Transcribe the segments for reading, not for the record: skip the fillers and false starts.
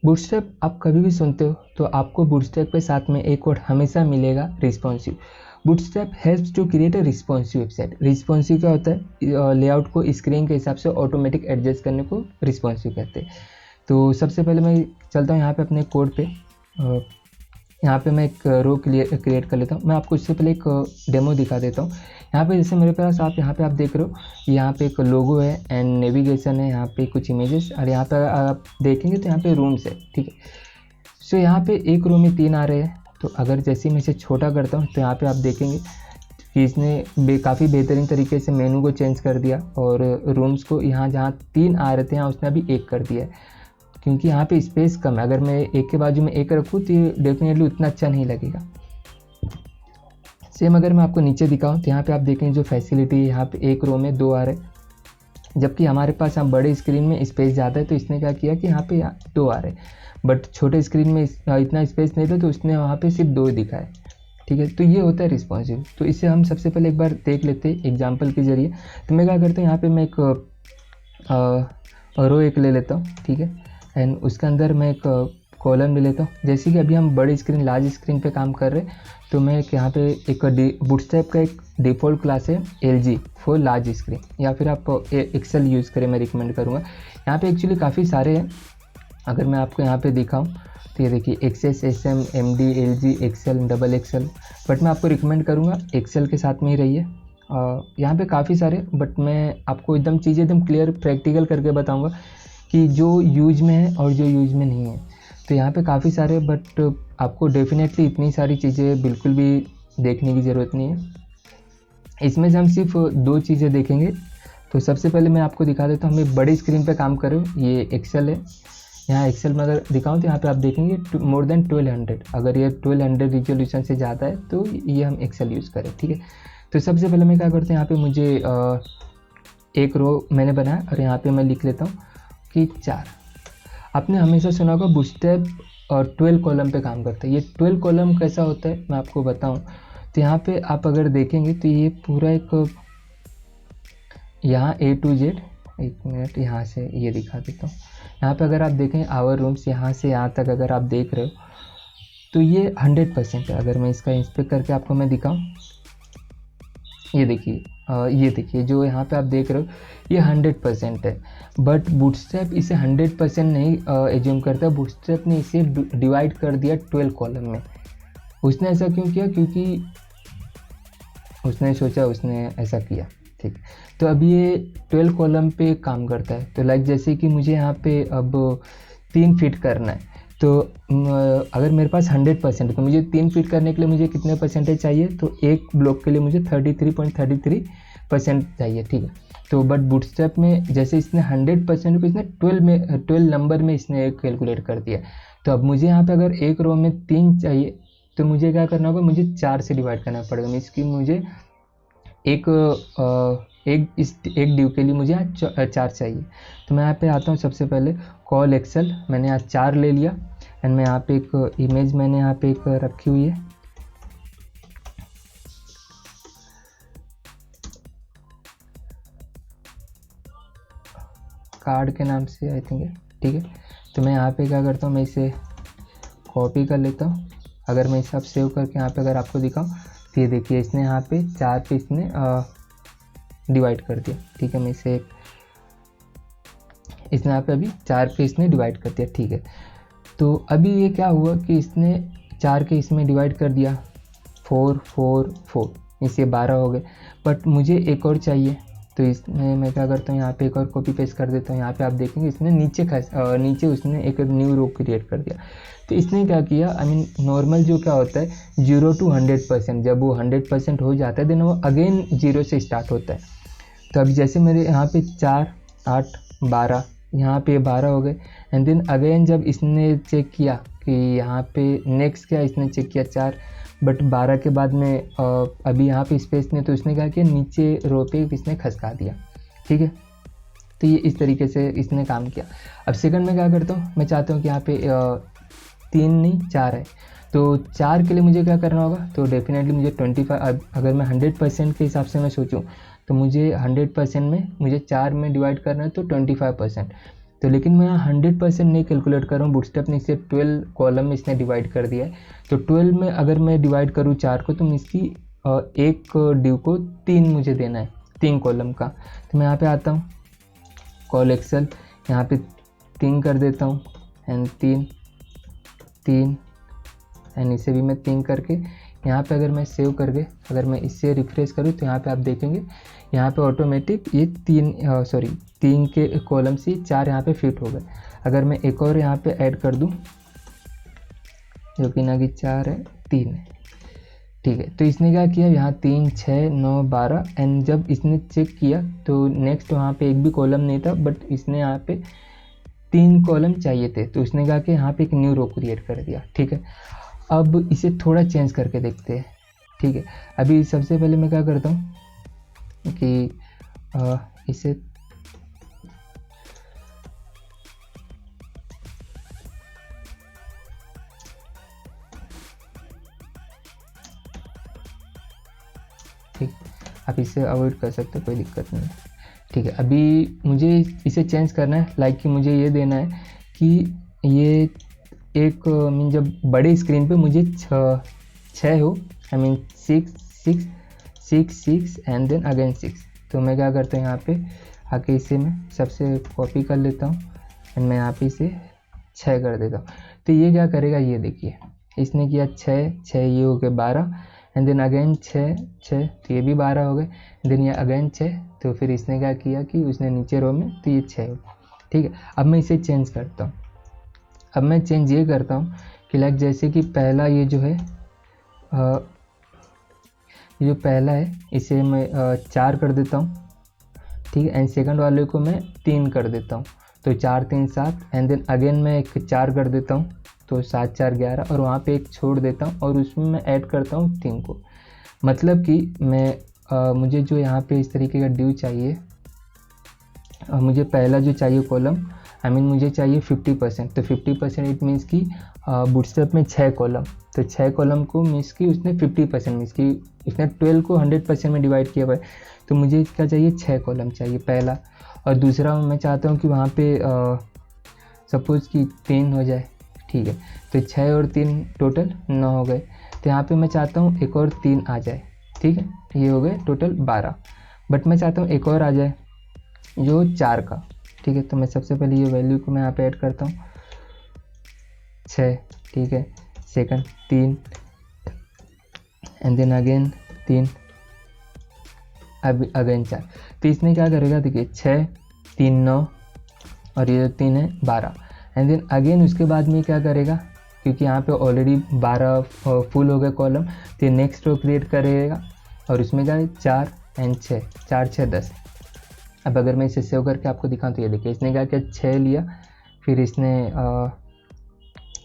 Bootstrap आप कभी भी सुनते हो तो आपको बूटस्ट्रैप के साथ में एक वर्ड हमेशा मिलेगा, responsive. Bootstrap helps to create a responsive website. Responsive क्या होता है? लेआउट को स्क्रीन के हिसाब से ऑटोमेटिक एडजस्ट करने को रिस्पॉन्सिव कहते हैं। तो सबसे पहले मैं चलता हूँ यहाँ पे अपने कोड पे। यहाँ पे मैं एक रो क्रिएट कर लेता हूँ। मैं आपको इससे पहले एक डेमो दिखा देता हूँ। यहाँ पे जैसे मेरे पास यहाँ पे आप देख रहे हो, यहाँ पे एक लोगो है एंड नेविगेशन है, यहाँ पे कुछ इमेजेस, और यहाँ पे आप देखेंगे तो यहाँ पे रूम्स है, ठीक है। सो यहाँ पे एक रो में 3 आ रहे हैं। तो अगर जैसे मैं इसे छोटा करता हूँ तो यहाँ पे आप देखेंगे कि इसने काफ़ी बेहतरीन तरीके से मेनू को चेंज कर दिया, और रूम्स को यहाँ जहाँ 3 आ रहे थे यहाँ उसने अभी 1 कर दिया है, क्योंकि यहाँ पे स्पेस कम है। अगर मैं एक के बाजू में एक रखूँ तो ये डेफिनेटली उतना अच्छा नहीं लगेगा। सेम अगर मैं आपको नीचे दिखाऊँ तो यहाँ पे आप देखेंगे जो फैसिलिटी है, यहाँ पे एक रो में 2 आ रहे, जबकि हमारे पास यहाँ बड़े स्क्रीन में स्पेस ज़्यादा है तो इसने क्या किया कि यहाँ पे 2 आ रहे, बट छोटे स्क्रीन में इतना स्पेस नहीं था तो उसने वहाँ पे सिर्फ 2 दिखाए, ठीक है। तो ये होता है रिस्पॉन्सिव। तो इसे हम सबसे पहले एक बार देख लेते हैं एग्जाम्पल के जरिए। तो मैं क्या करता हूँ, यहाँ पे मैं एक रो एक ले लेता हूँ, ठीक है, एंड उसके अंदर मैं एक कॉलम ले लेता हूँ। जैसे कि अभी हम बड़ी स्क्रीन लार्ज स्क्रीन पे काम कर रहे हैं, तो मैं यहाँ पे एक बूटस्ट्रैप का एक डिफ़ॉल्ट क्लास है LG फॉर लार्ज स्क्रीन, या फिर आप एक्सेल यूज़ करें, मैं रिकमेंड करूँगा। यहाँ पे एक्चुअली काफ़ी सारे हैं। अगर मैं आपको यहाँ पे दिखाऊँ तो ये देखिए XS, SM, MD, LG, XL, double XL, but मैं आपको रिकमेंड करूँगा एक्सेल के साथ में ही रहिए। यहाँ पे काफ़ी सारे, बट मैं आपको एकदम चीज़ें एकदम क्लियर प्रैक्टिकल करके बताऊँगा कि जो यूज में है और जो यूज में नहीं है। तो यहाँ पे काफ़ी सारे, बट आपको डेफिनेटली इतनी सारी चीज़ें बिल्कुल भी देखने की ज़रूरत नहीं है। इसमें से हम सिर्फ 2 चीज़ें देखेंगे। तो सबसे पहले मैं आपको दिखा देता हूँ, मैं बड़ी स्क्रीन पे काम कर रहा हूँ, ये एक्सेल है। यहाँ एक्सेल में अगर दिखाऊँ तो यहाँ पे आप देखेंगे मोर देन 1200, अगर ये 1200 रिजोल्यूशन से ज़्यादा है तो ये हम एक्सेल यूज़ करें, ठीक है। तो सबसे पहले मैं क्या करता हूँ, यहाँ पे मुझे एक रो मैंने बनाया और यहाँ पे मैं लिख लेता हूँ कि 4। आपने हमेशा सुना होगा बूटस्ट्रैप और 12 कॉलम पे काम करता है। ये 12 कॉलम कैसा होता है मैं आपको बताऊं। तो यहाँ पे आप अगर देखेंगे तो ये पूरा एक, यहाँ A to Z, एक मिनट यहाँ से ये दिखा देता हूँ। यहाँ पे अगर आप देखें आवर रूम्स, यहाँ से यहाँ तक अगर आप देख रहे हो तो ये 100% है। अगर मैं इसका इंस्पेक्ट करके आपको मैं दिखाऊँ, ये देखिए जो यहाँ पे आप देख रहे हो ये 100% है, बट बूटस्ट्रैप इसे 100% नहीं एज्यूम करता। बूटस्ट्रैप ने इसे डिवाइड कर दिया 12 कॉलम में। उसने ऐसा क्यों किया? क्योंकि उसने सोचा, उसने ऐसा किया, ठीक। तो अब ये 12 कॉलम पे काम करता है। तो लाइक जैसे कि मुझे यहाँ पे अब 3 फीट करना है, तो अगर मेरे पास 100% है तो मुझे 3 फीट करने के लिए मुझे कितने परसेंटेज चाहिए? तो एक ब्लॉक के लिए मुझे 33.33% चाहिए, ठीक है। तो बट बूटस्ट्रैप में जैसे इसने 100% को इसने 12 नंबर में इसने कैलकुलेट कर दिया। तो अब मुझे यहाँ पे अगर एक रो में 3 चाहिए तो मुझे क्या करना होगा? मुझे 4 से डिवाइड करना पड़ेगा। इसकी मुझे एक डिव के लिए मुझे यहाँ 4 चाहिए। तो मैं यहाँ पे आता हूँ, सबसे पहले कॉल एक्सेल, मैंने यहाँ 4 ले लिया, एंड मैं यहाँ पे एक इमेज मैंने यहाँ पे एक रखी हुई है। कार्ड के नाम से आई थिंक है, ठीक है। तो मैं यहाँ पे क्या करता हूँ, मैं इसे कॉपी कर लेता हूँ। अगर मैं इसे अब सेव करके यहाँ पे अगर आपको दिखाऊँ तो ये देखिए इसने यहाँ पे 4 पे इसने डिवाइड कर दिया, ठीक है। मैं इसे इसने यहाँ पे अभी 4 पे इसने डिवाइड कर दिया, ठीक है। तो अभी ये क्या हुआ कि इसने 4 के इसमें डिवाइड कर दिया, 4 4 4, इससे 12 हो गए, बट मुझे एक और चाहिए। तो इसमें मैं क्या करता हूँ, यहाँ पे एक और कॉपी पेस्ट कर देता हूँ। यहाँ पे आप देखेंगे इसने नीचे उसने एक न्यू रो क्रिएट कर दिया। तो इसने क्या किया, आई मीन नॉर्मल जो क्या होता है 0 to 100%, जब वो 100% हो जाता है देन वो अगेन 0 से स्टार्ट होता है। तो अभी जैसे मेरे यहाँ पे 4 8 12, यहाँ पे 12 हो गए, एंड देन अगेन जब इसने चेक किया कि यहाँ पे नेक्स्ट क्या, इसने चेक किया 4, बट 12 के बाद में अभी यहाँ पे स्पेस नहीं, तो इसने क्या किया नीचे रो पे इसने खसका दिया, ठीक है। तो ये इस तरीके से इसने काम किया। अब सेकंड में क्या करता हूँ, मैं चाहता हूँ कि यहाँ पे 3 नहीं 4 है, तो 4 के लिए मुझे क्या करना होगा? तो डेफिनेटली मुझे 25, अगर मैं 100% के हिसाब से मैं सोचूं तो मुझे 100% में मुझे 4 में डिवाइड करना है तो 25%। तो लेकिन मैं यहाँ 100% नहीं कैलकुलेट कर रहा हूँ, बूटस्ट्रैप ने इसे 12 कॉलम में इसने डिवाइड कर दिया है। तो 12 में अगर मैं डिवाइड करूँ 4 को, तो इसकी एक ड्यू को 3 मुझे देना है, 3 कॉलम का। तो मैं यहाँ पे आता हूँ, कॉल एक्सेल, यहाँ पे 3 कर देता हूँ, एंड 3 एंड इसे भी मैं 3 करके यहाँ पे अगर मैं सेव करके अगर मैं इससे रिफ्रेश करूँ तो यहाँ पे आप देखेंगे यहाँ पे ऑटोमेटिक ये 3 के कॉलम से 4 यहाँ पे फिट हो गए। अगर मैं एक और यहाँ पे ऐड कर दूँ, जो कि ना कि 4 है, 3 है, ठीक है। तो इसने क्या किया, यहाँ 3 6 9 12 एंड जब इसने चेक किया तो नेक्स्ट वहाँ पे एक भी कॉलम नहीं था, बट इसने यहाँ पे 3 कॉलम चाहिए थे, तो उसने कहा कि यहाँ पे एक न्यू रो क्रिएट कर दिया, ठीक है। अब इसे थोड़ा चेंज करके देखते हैं, ठीक है। अभी सबसे पहले मैं क्या करता हूँ कि इसे ठीक, आप इसे अवॉइड कर सकते हो, कोई दिक्कत नहीं है, ठीक है। अभी मुझे इसे चेंज करना है, लाइक कि मुझे ये देना है कि ये एक मीन जब बड़े स्क्रीन पे मुझे 6 हो, I mean 6 and then again 6। तो मैं क्या करता हूँ, यहाँ पे आके इसे मैं सबसे कॉपी कर लेता हूँ एंड मैं यहाँ पे इसे 6 कर देता हूँ। तो ये क्या करेगा, ये देखिए, इसने किया 6 ये हो गए 12 एंड देन अगेन 6 तो ये भी 12 हो गए, देन ये अगेन 6। तो फिर इसने क्या किया कि उसने नीचे रो में तो ये 6 हो, ठीक है। अब मैं इसे चेंज करता हूँ। अब मैं चेंज ये करता हूँ कि लाइक जैसे कि पहला ये जो है ये जो पहला है इसे मैं 4 कर देता हूँ, ठीक है। एंड सेकंड वाले को मैं 3 कर देता हूँ, तो 4 3 7 एंड देन अगेन मैं एक 4 कर देता हूँ, तो 7 4 11 और वहाँ पे एक छोड़ देता हूँ और उसमें मैं ऐड करता हूँ 3 को। मतलब कि मैं मुझे जो यहाँ पे इस तरीके का ड्यू चाहिए, मुझे पहला जो चाहिए कॉलम, आई मीन मुझे चाहिए 50%। तो 50% इट मीन्स कि बूटस्ट्रैप में 6 कॉलम, तो 6 कॉलम को मीन्स कि उसने 50% मीन्स कि उसने 12 को 100% में डिवाइड किया हुआ है। तो मुझे क्या चाहिए, 6 कॉलम चाहिए पहला। और दूसरा मैं चाहता हूँ कि वहाँ पे सपोज़ कि 3 हो जाए, ठीक है। तो 6 और 3 टोटल 9 हो गए। तो यहाँ पे मैं चाहता हूँ एक और 3 आ जाए, ठीक है। ये हो गए टोटल 12, बट मैं चाहता हूँ एक और आ जाए जो 4 का, ठीक है। तो मैं सबसे पहले ये वैल्यू को मैं यहाँ पे ऐड करता हूँ 6, ठीक है। सेकंड 3 एंड देन अगेन 3, अब अगेन 4। तो इसने क्या करेगा, देखिए 6 3 9 और ये 3 है 12 एंड देन अगेन उसके बाद में क्या करेगा, क्योंकि यहाँ पे ऑलरेडी 12 फुल हो गए कॉलम, तो ये नेक्स्ट रो क्रिएट करेगा और उसमें क्या है 4 एंड 6, 4 6 10। अब अगर मैं इसे सेव करके आपको दिखाऊं तो ये देखिए, इसने क्या किया 6 लिया, फिर इसने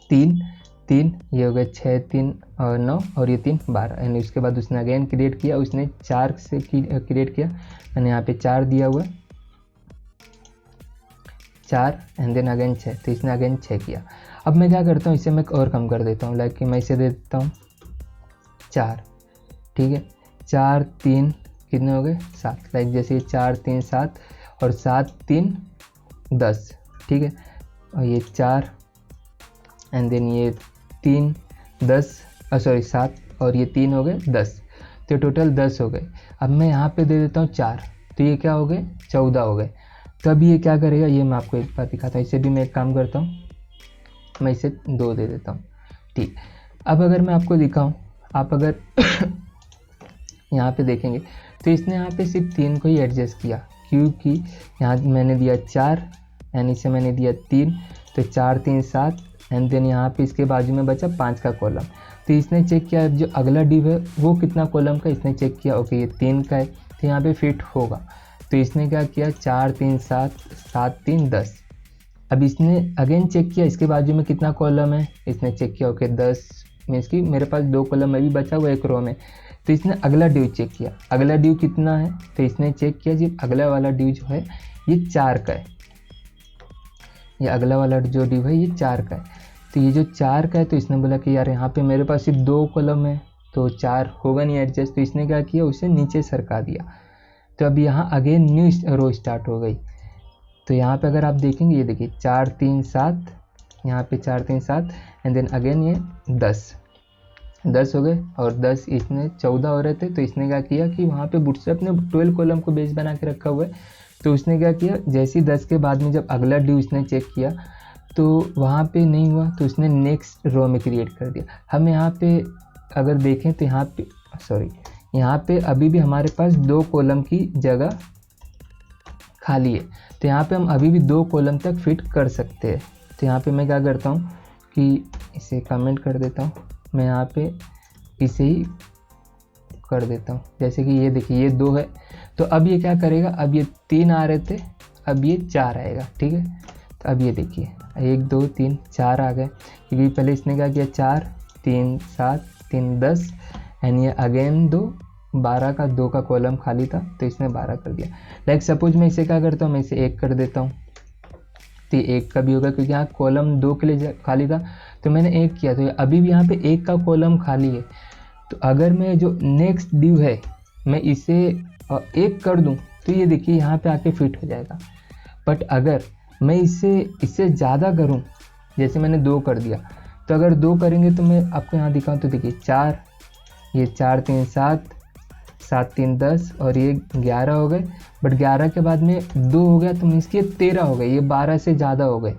3 ये हो गए 6 3 9 और ये 3 12 एंड उसके बाद उसने अगेन क्रिएट किया, उसने 4 से क्रिएट किया, मैंने यहाँ पे 4 दिया हुआ है 4 एंड देन अगेन 6, तो इसने अगेन 6 किया। अब मैं क्या करता हूँ, इसे मैं और कम कर देता हूँ, लाइक कि मैं इसे दे देता हूँ 4, ठीक है। 4 3 कितने हो गए 7, लाइक जैसे ये 4 3 7 और 7 3 10, ठीक है। और ये 4 एंड देन ये 3 10 सॉरी 7 और ये 3 हो गए 10, तो टोटल 10 हो गए। अब मैं यहाँ पे दे देता हूँ 4, तो ये क्या हो गए 14 हो गए। तो अब ये क्या करेगा, ये मैं आपको एक बार दिखाता हूँ। इसे भी मैं एक काम करता हूँ, मैं इसे 2 दे देता हूँ, ठीक। अब अगर मैं आपको दिखाऊँ, आप अगर यहाँ पे देखेंगे तो इसने यहाँ पे सिर्फ 3 को ही एडजस्ट किया, क्योंकि यहाँ मैंने दिया 4 एंड इसे मैंने दिया 3, तो 4 3 7 एंड देन यहाँ पे इसके बाजू में बचा 5 का कॉलम। तो इसने चेक किया जो अगला डिव है वो कितना कॉलम का, इसने चेक किया ओके ये 3 का है, तो यहाँ पे फिट होगा। तो इसने क्या किया 4 3 7 7 3 10। अब इसने अगेन चेक किया इसके बाजू में कितना कॉलम है, इसने चेक किया ओके 10 मीन्स कि मेरे पास 2 कॉलम में भी बचा हुआ एक रो में। तो इसने अगला ड्यू चेक किया, अगला ड्यू कितना है, तो इसने चेक किया जी अगला वाला ड्यू जो है ये 4 का है, ये अगला वाला जो ड्यू है ये 4 का है। तो ये जो 4 का है, तो इसने बोला कि यार यहाँ पे मेरे पास सिर्फ 2 कॉलम है तो 4 होगा नहीं एडजस्ट, तो इसने क्या किया उसे नीचे सरका दिया। तो अब यहाँ अगेन न्यू रो स्टार्ट हो गई। तो यहाँ पे अगर आप देखेंगे, ये देखिए 4 3 7, यहाँ पे 4 3 7 एंड देन अगेन ये 10 हो गए, और 10 इसने 14 हो रहे थे, तो इसने क्या किया कि वहाँ पे बूटस्ट्रैप ने 12 कॉलम को बेस बना के रखा हुआ है, तो उसने क्या किया, जैसे ही 10 के बाद में जब अगला ड्यू इसने चेक किया तो वहाँ पे नहीं हुआ, तो उसने नेक्स्ट रो में क्रिएट कर दिया। हम यहाँ पे अगर देखें तो यहाँ पे अभी भी हमारे पास 2 कॉलम की जगह खाली है, तो यहाँ पे हम अभी भी 2 कॉलम तक फिट कर सकते हैं। तो यहाँ पे मैं क्या करता हूँ कि इसे कमेंट कर देता हूँ, मैं यहाँ पे इसे ही कर देता हूँ, जैसे कि ये देखिए ये 2 है, तो अब ये क्या करेगा, अब ये 3 आ रहे थे, अब ये 4 आएगा, ठीक है। तो अब ये देखिए 1 2 3 4 आ गए, क्योंकि पहले इसने क्या किया 4 3 7 3 10 एंड ये अगेन 2 12 का 2 का कॉलम खाली था, तो इसने 12 कर दिया। लाइक सपोज मैं इसे क्या करता हूँ, मैं इसे 1 कर देता हूँ, तो 1 का भी होगा, क्योंकि यहाँ कॉलम 2 के लिए खाली था, तो मैंने 1 किया, तो अभी भी यहाँ पे 1 का कॉलम खाली है। तो अगर मैं जो नेक्स्ट ड्यू है मैं इसे 1 कर दूं, तो ये देखिए यहाँ पे आके फिट हो जाएगा। बट अगर मैं इससे ज़्यादा करूं, जैसे मैंने 2 कर दिया, तो अगर 2 करेंगे तो मैं आपको यहाँ दिखाऊं तो देखिए 4, ये 4 3 7 7 3 10 और ये 11 हो गए, बट 11 के बाद में 2 हो गया, तो मीन्स कि 13 हो गए, ये 12 से ज़्यादा हो गए।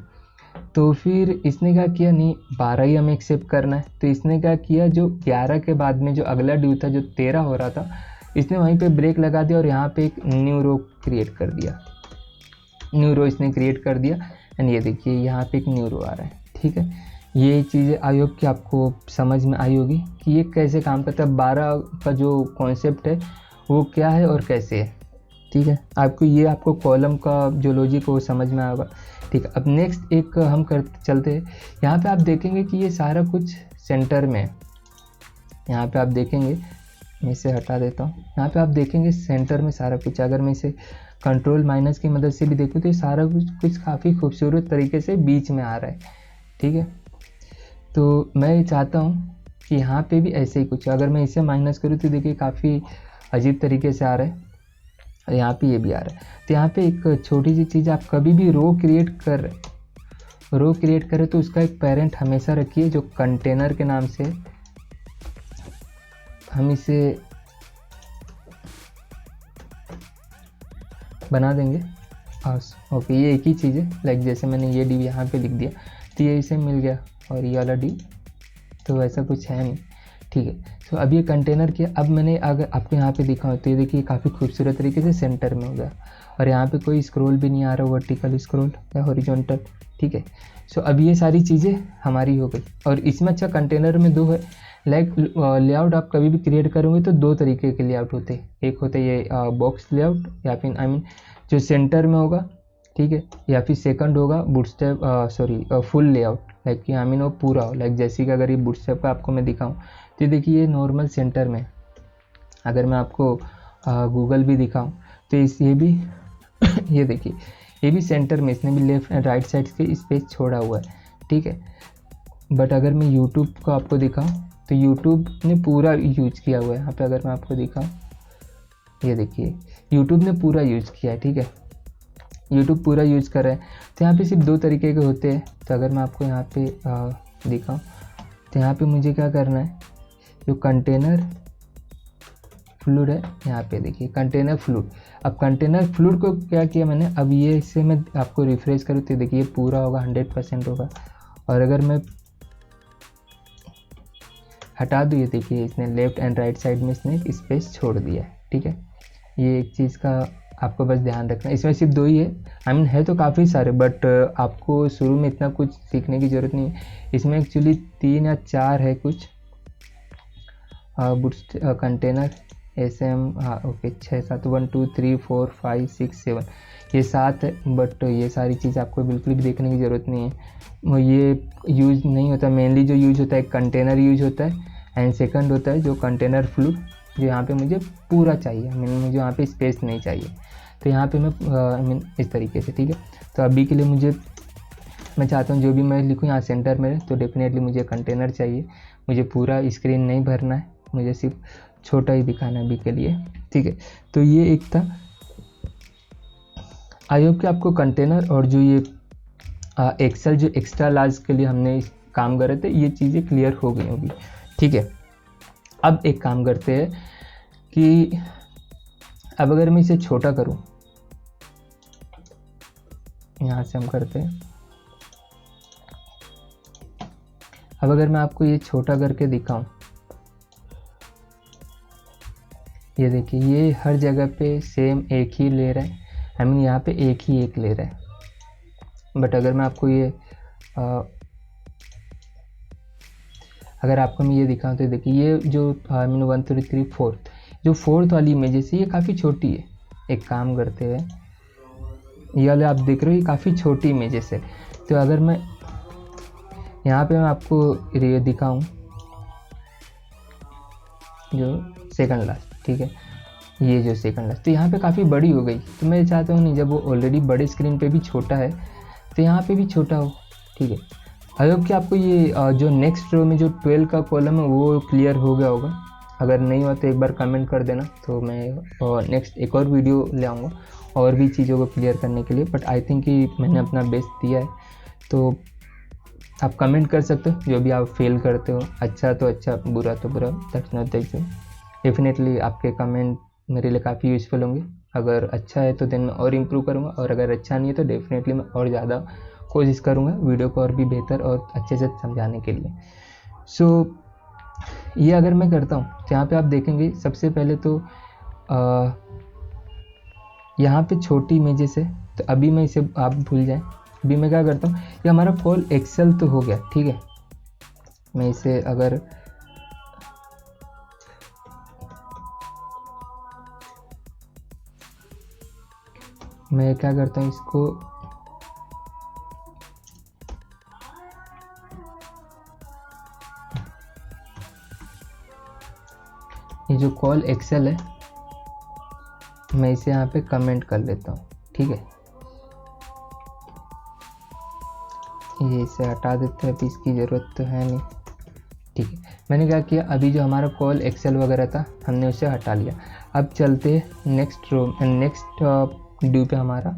तो फिर इसने क्या किया, नहीं 12 ही हमें एक्सेप्ट करना है, तो इसने क्या किया, जो 11 के बाद में जो अगला ड्यू था जो 13 हो रहा था, इसने वहीं पे ब्रेक लगा दिया और यहाँ पे एक न्यू रो क्रिएट कर दिया, न्यू रो इसने क्रिएट कर दिया एंड ये देखिए यहाँ पे एक न्यू रो आ रहा है, ठीक है। ये चीज़ें आई होप कि आपको समझ में आई होगी कि ये कैसे काम करता है, 12 का जो कॉन्सेप्ट है वो क्या है और कैसे है, ठीक है। आपको कॉलम का जो लॉजिक है वो समझ में आएगा, ठीक है। अब नेक्स्ट एक हम चलते हैं, यहाँ पे आप देखेंगे कि ये सारा कुछ सेंटर में है। यहाँ पे आप देखेंगे, मैं इसे हटा देता हूँ, यहाँ पे आप देखेंगे सेंटर में सारा कुछ। अगर मैं इसे कंट्रोल माइनस की मदद से भी देखूँ तो ये सारा कुछ काफ़ी खूबसूरत तरीके से बीच में आ रहा है, ठीक है। तो मैं चाहता हूँ कि यहाँ पे भी ऐसे ही कुछ, अगर मैं इसे माइनस करूँ तो देखिए काफ़ी अजीब तरीके से आ रहा है, और यहाँ पे ये भी आ रहा है। तो यहाँ पे एक छोटी सी चीज़, आप कभी भी रो क्रिएट कर रहे तो उसका एक पेरेंट हमेशा रखिए जो कंटेनर के नाम से, हम इसे बना देंगे ओके, ये एक ही चीज़ है। लाइक जैसे मैंने ये डी यहाँ पे लिख दिया तो ये इसे मिल गया, और ये वाला डी तो ऐसा कुछ है नहीं, ठीक है। तो अब ये कंटेनर किया, अब मैंने अगर आपको यहाँ पे दिखाऊँ तो ये देखिए काफ़ी खूबसूरत तरीके से सेंटर में हो गया, और यहाँ पे कोई स्क्रॉल भी नहीं आ रहा, वर्टिकल स्क्रॉल या हॉरिजॉन्टल, ठीक है। सो अब ये सारी चीज़ें हमारी हो गई, और इसमें अच्छा कंटेनर में 2 है। लाइक लेआउट आप कभी भी क्रिएट करोगे तो 2 तरीके के लेआउट होते हैं, एक होता है ये बॉक्स लेआउट, या फिर जो सेंटर में होगा, ठीक है, या फिर सेकंड होगा बूटस्ट्रैप फुल लेआउट, लाइक कि वो पूरा हो। लाइक जैसे कि अगर ये बूटस्ट्रैप का आपको मैं दिखाऊं तो देखिए ये नॉर्मल सेंटर में, अगर मैं आपको गूगल भी दिखाऊं तो ये भी ये देखिए ये भी सेंटर में, इसने भी लेफ्ट एंड राइट साइड के स्पेस छोड़ा हुआ है, ठीक है। बट अगर मैं यूट्यूब को आपको दिखाऊं तो यूट्यूब ने पूरा यूज किया हुआ है। यहाँ पे अगर मैं आपको दिखाऊं, ये देखिए यूट्यूब ने पूरा यूज किया है, ठीक है, यूट्यूब पूरा यूज कर रहा है। तो यहाँ पे सिर्फ 2 तरीके के होते हैं। तो अगर मैं आपको यहाँ पे दिखाऊं तो यहाँ पे मुझे क्या करना है, जो कंटेनर फ्लूड है, यहाँ पे देखिए कंटेनर फ्लूड। अब कंटेनर फ्लूड को क्या किया मैंने, अब ये इससे मैं आपको रिफ्रेश करूँ तो देखिए पूरा होगा, 100% होगा। और अगर मैं हटा दूँ, ये देखिए इसने लेफ्ट एंड राइट साइड में इसने स्पेस छोड़ दिया है, ठीक है। ये एक चीज़ का आपको बस ध्यान रखना, इसमें सिर्फ 2 ही है, है तो काफ़ी सारे, बट आपको शुरू में इतना कुछ सीखने की ज़रूरत नहीं है। इसमें एक्चुअली 3 या 4 है कुछ कंटेनर SM, ओके 6 7 1 2 3 4 5 6 7 ये 7 है, बट ये सारी चीज़ आपको बिल्कुल भी देखने की ज़रूरत नहीं है। ये यूज़ नहीं होता, मेनली जो यूज़ होता है कंटेनर यूज होता है, एंड सेकंड होता है जो कंटेनर फ्लूड, जो यहाँ पे मुझे पूरा चाहिए, मुझे यहाँ पे स्पेस नहीं चाहिए। तो यहाँ पे मैं इस तरीके से, ठीक है। तो अभी के लिए मैं चाहता हूँ जो भी मैं लिखूँ यहाँ सेंटर में, तो डेफिनेटली मुझे कंटेनर चाहिए, मुझे पूरा स्क्रीन नहीं भरना है, मुझे सिर्फ छोटा ही दिखाना है अभी के लिए, ठीक है। तो ये एक था। आई होप कि आपको कंटेनर और जो ये एक्सेल जो एक्स्ट्रा लार्ज के लिए हमने काम कर रहे थे ये चीज़ें क्लियर हो गई होगी। ठीक है, अब एक काम करते हैं कि अब अगर मैं इसे छोटा करूं, यहाँ से हम करते हैं, अब अगर मैं आपको ये छोटा करके दिखाऊं, ये देखिए ये हर जगह पे सेम एक ही ले रहा है, आई मीन यहाँ पे एक ही एक ले रहा है। बट अगर मैं आपको ये अगर आपको मैं ये दिखाऊं तो देखिए ये जो आई मीन 1 2 3 4th जो 4th वाली इमेजेस है ये काफ़ी छोटी है। एक काम करते हैं, ये वाले आप देख रहे हो ये काफ़ी छोटी इमेजेस है। तो अगर मैं यहाँ पे मैं आपको ये दिखाऊं जो सेकंड लास्ट, ठीक है, ये जो सेकंड लास्ट, तो यहाँ पे काफ़ी बड़ी हो गई। तो मैं चाहता हूँ नहीं, जब वो ऑलरेडी बड़े स्क्रीन पे भी छोटा है तो यहाँ पे भी छोटा हो। ठीक है, आई होप कि आपको ये जो नेक्स्ट रो में जो 12 का कॉलम है वो क्लियर हो गया होगा। अगर नहीं हुआ तो एक बार कमेंट कर देना, तो मैं नेक्स्ट एक और वीडियो ले आऊँगा और भी चीज़ों को क्लियर करने के लिए। बट आई थिंक कि मैंने अपना बेस्ट दिया है, तो आप कमेंट कर सकते हो जो भी आप फील करते हो, अच्छा तो अच्छा, बुरा तो बुरा, that's not the issue. Definitely आपके कमेंट मेरे लिए काफ़ी यूज़फुल होंगे। अगर अच्छा है तो दिन में और इम्प्रूव करूँगा, और अगर अच्छा नहीं है तो डेफिनेटली मैं और ज़्यादा कोशिश करूँगा वीडियो को और भी बेहतर और अच्छे से समझाने के लिए। सो ये अगर मैं करता हूँ तो यहाँ पे आप देखेंगे सबसे पहले तो यहाँ पे छोटी इमेजेस है, तो अभी मैं इसे आप भूल जाएं। अभी मैं क्या करता हूँ, ये हमारा कॉल एक्सेल तो हो गया, ठीक है। मैं इसे अगर मैं क्या करता हूँ, इसको ये जो कॉल एक्सेल है मैं इसे यहाँ पे कमेंट कर लेता हूँ, ठीक है। ये इसे हटा देते हैं, अभी इसकी ज़रूरत तो है नहीं, ठीक है। मैंने क्या किया, अभी जो हमारा कॉल एक्सेल वगैरह था हमने उसे हटा लिया। अब चलते नेक्स्ट रो नेक्स्ट ड्यू पे हमारा।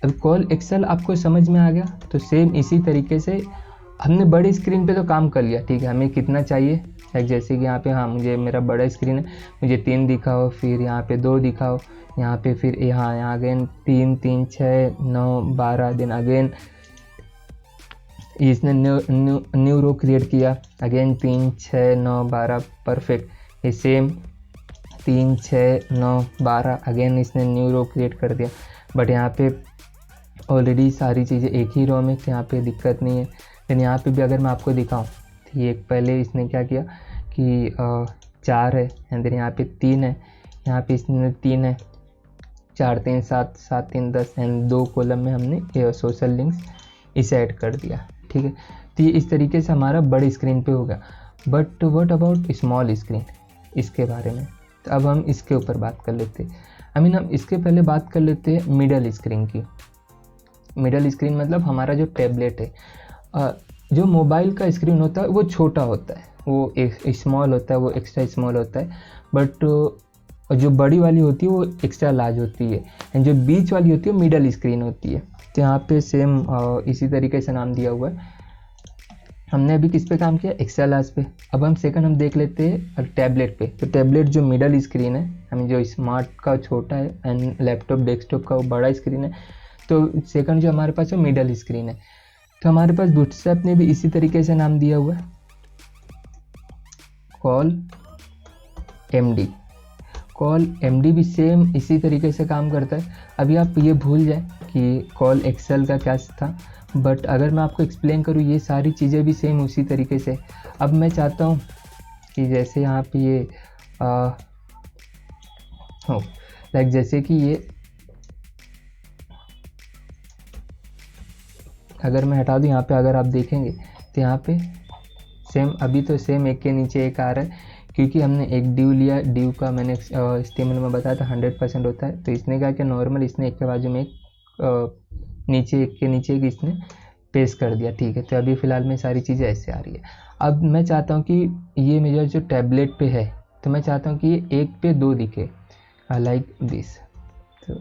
अब कॉल एक्सेल आपको समझ में आ गया, तो सेम इसी तरीके से हमने बड़ी स्क्रीन पे तो काम कर लिया, ठीक है। हमें कितना चाहिए, लाइक जैसे कि यहाँ पे हाँ मुझे मेरा बड़ा स्क्रीन है, मुझे 3 दिखाओ, फिर यहाँ पे 2 दिखाओ, यहाँ पे फिर यहाँ अगेन 3 3 6 9 12, दिन अगेन इसने न्यू रो क्रिएट किया, अगेन 3 6 9 12, परफेक्ट। ये सेम 3 6 9 12, अगेन इसने न्यू रो क्रिएट कर दिया। बट यहाँ पे ऑलरेडी सारी चीज़ें एक ही रो में, तो यहाँ पे दिक्कत नहीं है। लेकिन यहाँ पे भी अगर मैं आपको दिखाऊँ तो ये पहले इसने क्या किया कि 4 है, एंड देन यहाँ पे 3 है, यहाँ पे इसने 3 है, 4 3 7 7 3 10, एंड 2 कॉलम में हमने सोशल लिंक्स इसे ऐड कर दिया, ठीक है। तो ये इस तरीके से हमारा बड़ी स्क्रीन पे हो गया। But what about small screen, इसके बारे में तो अब हम इसके ऊपर बात कर लेते हैं। आई मीन हम इसके पहले बात कर लेते हैं मिडल स्क्रीन की। मिडल स्क्रीन मतलब हमारा जो टैबलेट है, जो मोबाइल का स्क्रीन होता है वो छोटा होता है, वो एक स्मॉल होता है, वो एक्स्ट्रा स्मॉल होता है। बट जो बड़ी वाली होती है वो एक्स्ट्रा लार्ज होती है, एंड जो बीच वाली होती है वो मिडल स्क्रीन होती है। तो यहाँ पे सेम इसी तरीके से नाम दिया हुआ है। हमने अभी किस पे काम किया, एक्सेल लार्ज पे। अब हम सेकंड हम देख लेते हैं टैबलेट पे। तो टैबलेट जो मिडल स्क्रीन है, हमें जो स्मार्ट का छोटा है एंड लैपटॉप डेस्कटॉप का वो बड़ा स्क्रीन है, तो सेकंड जो हमारे पास वो मिडल स्क्रीन है। तो हमारे पास बूटस्ट्रैप ने भी इसी तरीके से नाम दिया हुआ है, कॉल एमडी। कॉल एमडी भी सेम इसी तरीके से काम करता है। अभी आप ये भूल जाए कि कॉल एक्सेल का क्या था, बट अगर मैं आपको एक्सप्लेन करूँ ये सारी चीज़ें भी सेम उसी तरीके से। अब मैं चाहता हूँ कि जैसे यहाँ पे ये हो लाइक जैसे कि ये अगर मैं हटा दूँ यहाँ पे, अगर आप देखेंगे तो यहाँ पे सेम अभी तो सेम एक के नीचे एक आ रहा है, क्योंकि हमने एक ड्यू लिया। ड्यू का मैंने HTML में बताया था 100% होता है। तो इसने क्या किया, नॉर्मल इसने एक के बाजू में एक नीचे एक के नीचे एक इसने पेस्ट कर दिया, ठीक है। तो अभी फ़िलहाल में सारी चीज़ें ऐसे आ रही है। अब मैं चाहता हूँ कि ये मेरा जो टैबलेट पे है, तो मैं चाहता हूँ कि ये 1 पे 2 दिखे, लाइक दिस। तो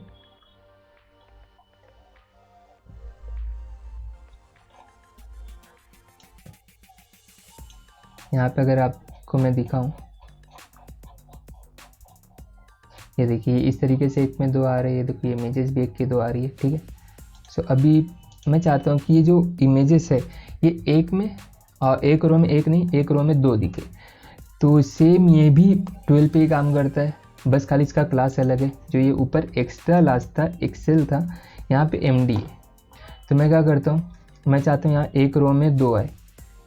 यहाँ पे अगर आपको मैं दिखाऊं, ये देखिए इस तरीके से एक में दो आ रहे हैं, ये देखिए इमेजेस भी एक के दो आ रही है, ठीक है। सो अभी मैं चाहता हूँ कि ये जो इमेजेस है ये एक में एक रो में एक नहीं, एक रो में दो दिखे। तो सेम ये भी 12 पे ही काम करता है, बस खाली इसका क्लास अलग है। जो ये ऊपर एक्स्ट्रा क्लास था, एक्सेल था, यहाँ पे एमडी है। तो मैं क्या करता हूँ, मैं चाहता हूँ यहाँ एक रो में दो आए,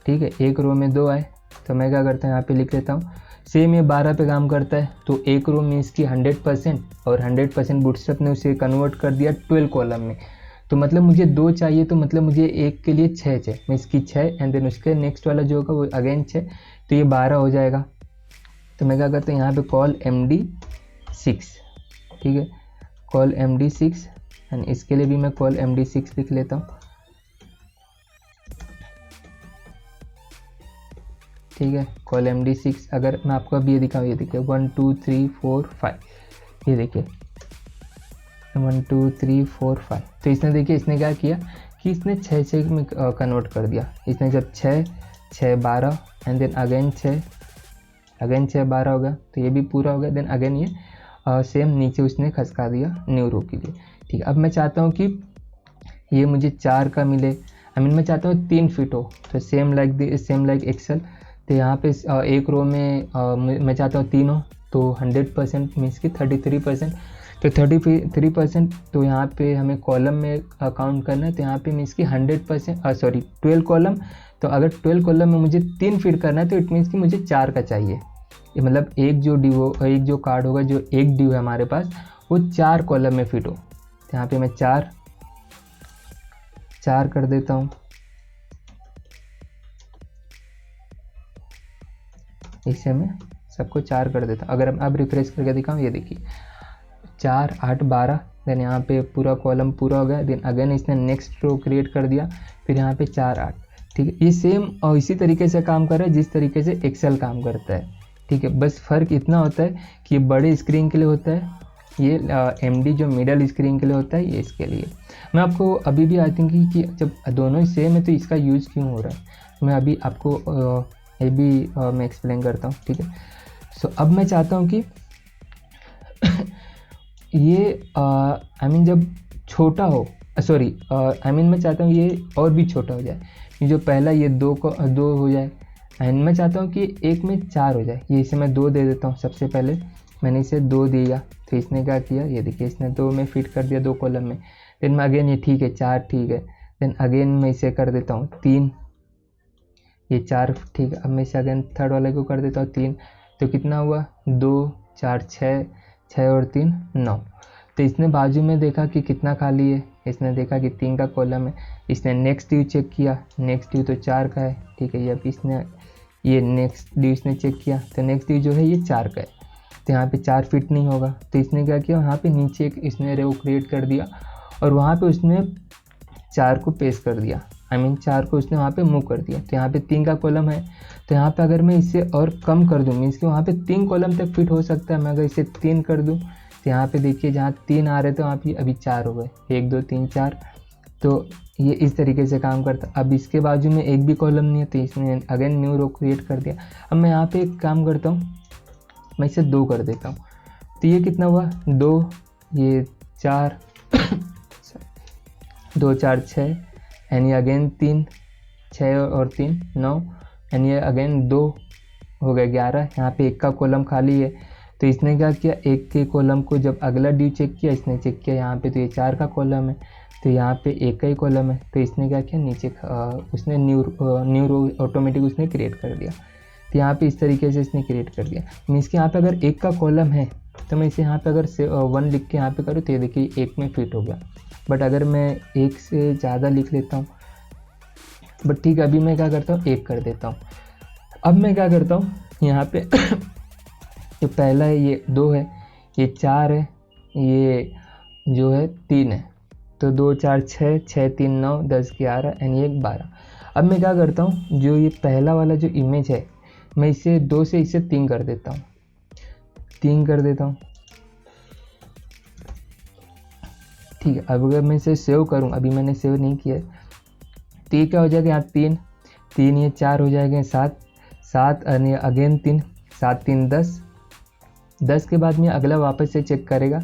ठीक है, एक रो में दो आए। तो मैं क्या करता हूँ, यहाँ पे लिख लेता हूँ सेम ये 12 पे काम करता है। तो एक रो में इसकी 100% और 100% बूटस्ट्रैप ने उसे कन्वर्ट कर दिया 12 कॉलम में। तो मतलब मुझे दो चाहिए, तो मतलब मुझे एक के लिए 6 चाहिए, मैं इसकी 6 एंड देन उसके नेक्स्ट वाला जो होगा वो अगेन 6, तो ये 12 हो जाएगा। तो मैं क्या करता हूँ, यहाँ पे कॉल MD6, ठीक है, कॉल MD6 एंड इसके लिए भी मैं कॉल MD6 लिख लेता हूँ, ठीक है, कॉल MD6। अगर मैं आपको अभी ये दिखाऊँ, ये देखिए 1 2 3 4 5, ये देखिए 1 2 3 4 5। तो इसने देखिए इसने क्या किया कि इसने 6 में कन्वर्ट कर दिया। इसने जब 6 6 12 एंड देन अगेन 6 12 हो गया, तो ये भी पूरा हो गया। देन अगेन ये सेम नीचे उसने खसका दिया न्यू रो के लिए, ठीक है। अब मैं चाहता हूँ कि ये मुझे 4 का मिले, मैं चाहता हूँ 3 फिट हो। तो सेम लाइक एक्सेल। तो यहाँ पे एक रो में मैं चाहता हूँ 3 हो, तो 100% मीन्स की 33%, तो 33%। तो यहाँ पे हमें कॉलम में काउंट करना है, तो यहाँ पे मीन्स की 100% 12 कॉलम। तो अगर 12 कॉलम में मुझे 3 फिट करना है, तो इट मीन्स कि मुझे 4 का चाहिए। ये मतलब एक जो कार्ड होगा, जो एक ड्यू है हमारे पास, वो 4 कॉलम में फिट हो। तो यहाँ पे मैं 4 कर देता हूँ, इसे मैं सबको 4 कर देता हूँ। अगर अब रिफ्रेश करके दिखाऊँ, ये देखिए 4 8 12, देन यहाँ पे पूरा कॉलम पूरा हो गया। देन अगेन इसने नेक्स्ट रो क्रिएट कर दिया, फिर यहाँ पे 4 8, ठीक है। ये सेम और इसी तरीके से काम कर रहा है जिस तरीके से एक्सेल काम करता है, ठीक है। बस फ़र्क इतना होता है कि ये बड़े स्क्रीन के लिए होता है, ये MD जो मिडल स्क्रीन के लिए होता है, ये इसके लिए। मैं आपको अभी भी आई थिंक कि जब दोनों ही सेम है तो इसका यूज़ क्यों हो रहा है, मैं अभी आपको ये भी मैं एक्सप्लेन करता हूँ, ठीक है। सो अब मैं चाहता हूँ कि ये जब छोटा हो, मैं चाहता हूँ ये और भी छोटा हो जाए। ये जो पहला ये 2 हो जाए, एंड मैं चाहता हूँ कि एक में 4 हो जाए। ये इसे मैं 2 दे देता हूँ। सबसे पहले मैंने इसे 2 दिया, तो इसने क्या किया, ये देखिए इसने 2 में फिट कर दिया 2 कॉलम में। देन मैं अगेन ये ठीक है 4 ठीक है, देन अगेन मैं इसे कर देता हूँ 3, ये 4 ठीक है। अब मैं इसे अगेन थर्ड वाले को कर देता हूँ 3, तो कितना हुआ 2 4 6 6 और 3 9। तो इसने बाजू में देखा कि कितना खाली है, इसने देखा कि 3 का कॉलम है। इसने नेक्स्ट ड्यू चेक किया, नेक्स्ट ड्यू तो 4 का है, ठीक है। अब इसने ये नेक्स्ट ड्यू इसने चेक किया, तो नेक्स्ट ड्यू जो है ये 4 का है, तो यहाँ पे 4 फिट नहीं होगा। तो इसने क्या किया, यहाँ पे नीचे एक इसने रो क्रिएट कर दिया और वहाँ पे उसने 4 को पेस्ट कर दिया, 4 को उसने वहाँ पे मूव कर दिया। तो यहाँ पे 3 का कॉलम है, तो यहाँ पे अगर मैं इसे और कम कर दूँ, मीन्स कि वहाँ पे 3 कॉलम तक फिट हो सकता है। मैं अगर इसे 3 कर दूँ, तो यहाँ पे देखिए जहाँ 3 आ रहे थे वहाँ पे अभी 4 हो गए, 1 2 3 4। तो ये इस तरीके से काम करता। अब इसके बाजू में एक भी कॉलम नहीं है, तो इसने अगेन न्यू रो क्रिएट कर दिया। अब मैं यहाँ पे एक काम करता हूँ, मैं इसे 2 कर देता हूँ। तो ये कितना हुआ 2, ये 4 2 4 6 एंड ये अगेन 3 6 और 3 9 एंड ये अगेन 2 हो गया 11। यहाँ पे एक का कॉलम खाली है, तो इसने क्या किया, एक के कॉलम को जब अगला ड्यू चेक किया, इसने चेक किया यहाँ पे, तो ये 4 का कॉलम है, तो यहाँ पे एक का ही कॉलम है। तो इसने क्या किया, नीचे उसने न्यू रो ऑटोमेटिक उसने क्रिएट कर दिया। तो यहाँ पे इस तरीके से इसने क्रिएट कर दिया। मीन्स कि यहाँ पे अगर एक का कॉलम है, तो मैं इसे यहाँ पे अगर 1 लिख के यहाँ पे करूँ, तो ये देखिए एक में फिट हो गया। बट अगर मैं एक से ज़्यादा लिख लेता हूँ, बट ठीक है, अभी मैं क्या करता हूँ, 1 कर देता हूँ। अब मैं क्या करता हूँ, यहाँ पे जो पहला है ये 2 है, ये 4 है, ये जो है 3 है, तो 2 4 6 6 3 9 10 11 एंड ये 12। अब मैं क्या करता हूँ, जो ये पहला वाला जो इमेज है, मैं इसे 2 से इसे 3 कर देता हूँ, 3 कर देता हूँ, ठीक है। अब अगर मैं इसे सेव करूँ, अभी मैंने सेव नहीं किया है, तो ये क्या हो जाएगा, यहाँ 3 3 ये 4 हो जाएगा, 7 7 यानी अगेन 3, 7 3 10, 10 के बाद में अगला वापस से चेक करेगा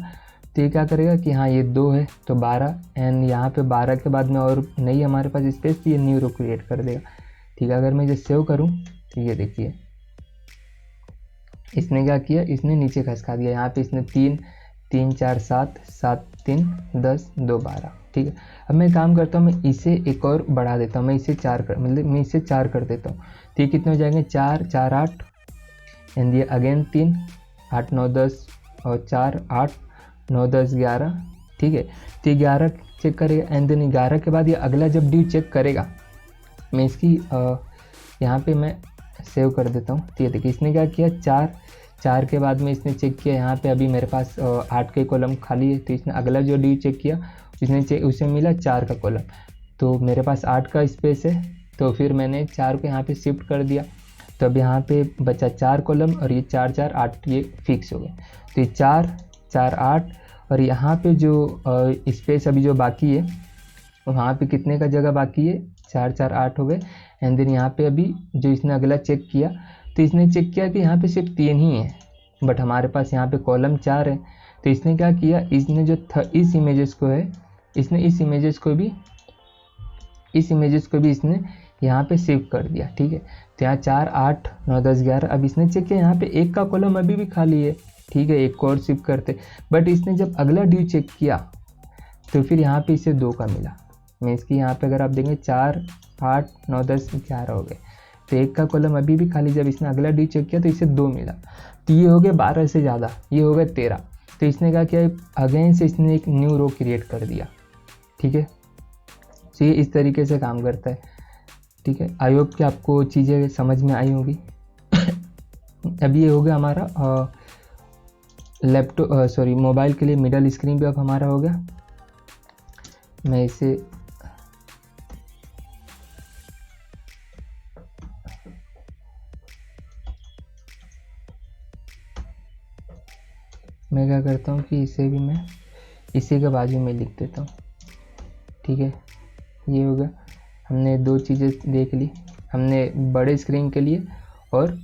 तो ये क्या करेगा कि हाँ ये 2 है तो 12, एंड यहाँ पे 12 के बाद में और नहीं हमारे पास स्पेस तो ये न्यू रो क्रिएट कर देगा। ठीक है, अगर मैं इसे सेव करूँ तो ये देखिए इसने क्या किया, इसने नीचे खसका दिया। यहाँ पे इसने 3 3 4 7, 7 3 10 2 12। ठीक है, अब मैं काम करता हूँ, मैं इसे एक और बढ़ा देता हूँ, मैं इसे 4 कर मतलब मैं इसे 4 कर देता हूँ। तो ये कितने हो जाएंगे, 4 4 8 एंड ये अगेन 3 8 9 10 और 4 8 9 10 11। ठीक है, तो 11 चेक करेगा एंड देन 11 के बाद ये अगला जब ड्यू चेक करेगा, मैं इसकी यहाँ पे मैं सेव कर देता हूँ। तो ये देखिए इसने क्या किया, 4 के बाद में इसने चेक किया, यहाँ पे अभी मेरे पास 8 के कॉलम खाली है, तो इसने अगला जो ड्यू चेक किया उसे मिला 4 का कॉलम, तो मेरे पास 8 का स्पेस है, तो फिर मैंने 4 को यहाँ पे शिफ्ट कर दिया, तो अब यहाँ पे बचा 4 कॉलम और ये 4 4 8 ये फिक्स हो गए। तो ये 4 4 8 और यहाँ पे जो स्पेस अभी जो बाकी है वहाँ पे कितने का जगह बाकी है, 4 4 8 हो गए। एंड देन यहाँ पे अभी जो इसने अगला चेक किया, तो इसने चेक किया कि यहाँ पे सिर्फ 3 ही है, बट हमारे पास यहाँ पे कॉलम 4 है, तो इसने क्या किया, इसने जो इस इमेजेस को है, इसने इस इमेजेस को भी इसने यहाँ पे शिफ्ट कर दिया। ठीक है, तो यहाँ 4 8 9 10 11। अब इसने चेक किया यहाँ पे 1 का कॉलम अभी भी खाली है। ठीक है, 1 को और शिफ्ट करते, बट इसने जब अगला ड्यू चेक किया तो फिर यहाँ पे इसे 2 का मिला। मैं इसकी यहाँ पे अगर आप देखेंगे 4 8 9 10 11 हो गए, तो 1 का कॉलम अभी भी खाली, जब इसने अगला ड्यू चेक किया तो इसे 2 मिला, तो ये हो गया 12 से ज़्यादा, ये हो गया 13। तो इसने क्या किया, अगेन से इसने एक न्यू रो क्रिएट कर दिया। ठीक है, तो ये इस तरीके से काम करता है। ठीक है, आई होप कि आपको चीज़ें समझ में आई होगी। अभी ये हो गया हमारा मोबाइल के लिए मिडल स्क्रीन भी अब हमारा हो गया। मैं इसे क्या करता हूँ कि इसे भी मैं इसी के बाजू में लिख देता हूँ। ठीक है, ये हो गया, हमने 2 चीज़ें देख ली, हमने बड़े स्क्रीन के लिए और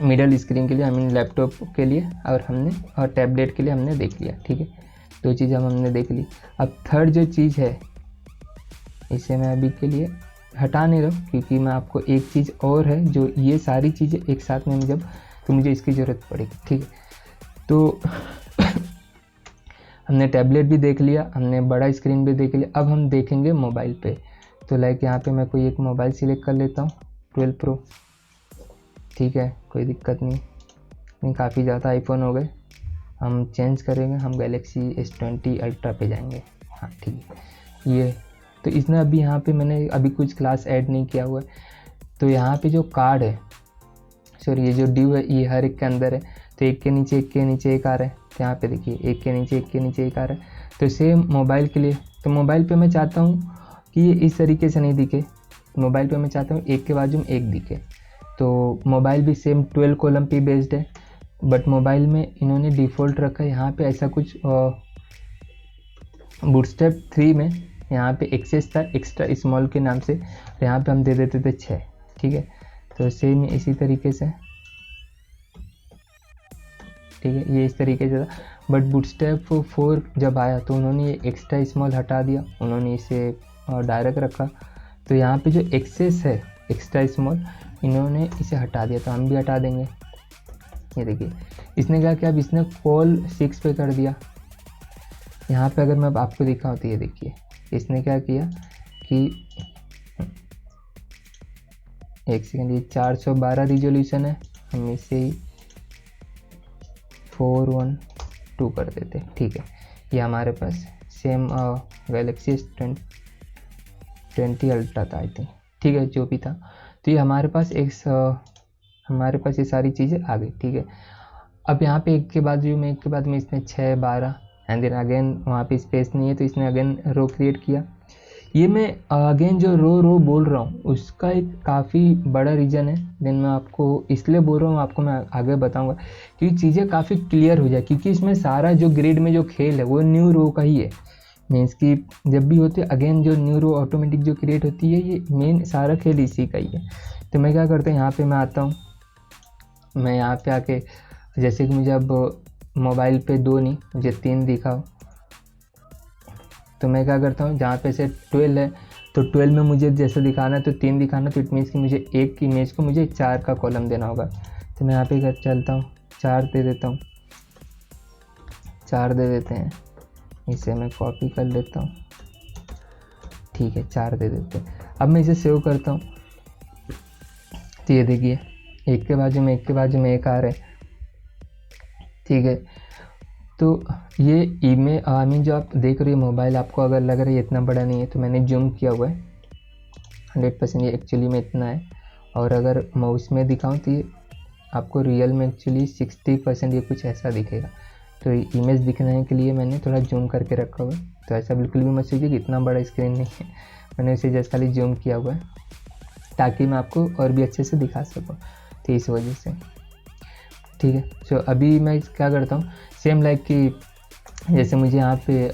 मिडल स्क्रीन के लिए, आई मीन लैपटॉप के लिए, और टैबलेट के लिए हमने देख लिया। ठीक है, 2 चीज़ें हमने देख ली। अब थर्ड जो चीज़ है, इसे मैं अभी के लिए हटा नहीं रहा क्योंकि मैं आपको एक चीज़ और है जो ये सारी चीज़ें एक साथ में जब तो मुझे इसकी ज़रूरत पड़ेगी। ठीक है, तो हमने टैबलेट भी देख लिया, हमने बड़ा स्क्रीन भी देख लिया, अब हम देखेंगे मोबाइल पे। तो लाइक यहाँ पे मैं कोई एक मोबाइल सिलेक्ट कर लेता हूँ, 12 प्रो। ठीक है, कोई दिक्कत नहीं, काफ़ी ज़्यादा आईफोन हो गए, हम चेंज करेंगे, हम गैलेक्सी S20 अल्ट्रा पे जाएंगे। हाँ ठीक है, ये तो इसने अभी यहाँ पे मैंने अभी कुछ क्लास ऐड नहीं किया हुआ है, तो यहाँ पे जो कार्ड है, सॉरी ये जो ड्यू है ये हर एक के अंदर है, तो एक के नीचे एक आ रहा है, तो यहाँ पे देखिए एक के नीचे एक आ रहा है। तो सेम मोबाइल के लिए, तो मोबाइल पे मैं चाहता हूँ कि ये इस तरीके से नहीं दिखे, मोबाइल पे मैं चाहता हूँ एक के बाजू में एक दिखे। तो मोबाइल भी सेम 12 कॉलम पे बेस्ड है, बट मोबाइल में इन्होंने डिफ़ॉल्ट रखा है यहाँ पे ऐसा कुछ। बूटस्ट्रैप 3 में यहाँ पे एक्सेस था एक्स्ट्रा स्मॉल के नाम से, यहाँ पे हम दे देते थे 6। ठीक है, तो सेम इसी तरीके से, ठीक है, ये इस तरीके से था। बट बूटस्ट्रैप 4 जब आया तो उन्होंने ये एक्स्ट्रा स्मॉल हटा दिया, उन्होंने इसे डायरेक्ट रखा। तो यहाँ पे जो एक्सेस है एक्स्ट्रा स्मॉल, इन्होंने इसे हटा दिया, तो हम भी हटा देंगे। ये देखिए इसने क्या किया, अब इसने कॉल 6 पे कर दिया। यहाँ पे अगर मैं आपको दिखाऊँ तो ये देखिए इसने क्या किया कि एक सेकेंड, ये 412 रिजोल्यूशन है, हम इसे ही 412 कर देते हैं। ठीक है, ये हमारे पास सेम गैलेक्सी S20 अल्ट्रा था आई थिंक। ठीक है, जो भी था, तो ये हमारे पास ये सारी चीज़ें आ गई। ठीक है, अब यहाँ पे एक के बाद में इसने 6 12 एंड देन अगेन वहाँ पे स्पेस नहीं है तो इसने अगेन रो क्रिएट किया। ये मैं अगेन जो रो बोल रहा हूँ उसका एक काफ़ी बड़ा रीज़न है, देन मैं आपको इसलिए बोल रहा हूँ, आपको मैं आगे बताऊँगा क्योंकि चीज़ें काफ़ी क्लियर हो जाए, क्योंकि इसमें सारा जो ग्रिड में जो खेल है वो न्यू रो का ही है। मीन्स कि जब भी होते अगेन जो न्यूरो ऑटोमेटिक जो क्रिएट होती है, ये मेन सारा खेल इसी का ही है। तो मैं क्या करता हूँ, यहाँ पे मैं आता हूँ, मैं यहाँ पे आके जैसे कि मुझे अब मोबाइल पे 2 नहीं मुझे 3 दिखाओ, तो मैं क्या करता हूँ, जहाँ पे से 12 है तो 12 में मुझे जैसे दिखाना है तो 3 दिखाना, तो इट मीन्स कि मुझे एक इमेज को मुझे 4 का कॉलम देना होगा। तो मैं यहाँ पे कर चलता हूँ, 4 दे देता हूँ, 4 दे देते हैं, इसे मैं कॉपी कर लेता हूँ, ठीक है 4 दे देते हैं। अब मैं इसे सेव करता हूँ, तो ये देखिए एक के बाजू में एक के बाजू में एक आ रहा है, ठीक है। तो ये आई मीन जो आप देख रहे हो मोबाइल, आपको अगर लग रहा है ये इतना बड़ा नहीं है, तो मैंने जूम किया हुआ है 100%, ये एक्चुअली में इतना है। और अगर माउस में दिखाऊं तो ये आपको रियल में एक्चुअली 60% ये कुछ ऐसा दिखेगा। तो इमेज दिखने के लिए मैंने थोड़ा जूम करके रखा हुआ है, तो ऐसा बिल्कुल भी मत सोचिए कि इतना बड़ा स्क्रीन नहीं है, मैंने इसे जस्ट खाली जूम किया हुआ है ताकि मैं आपको और भी अच्छे से दिखा सकूँ, तो इस वजह से, ठीक है। सो अभी मैं क्या करता हूँ, सेम लाइक कि जैसे मुझे यहाँ पे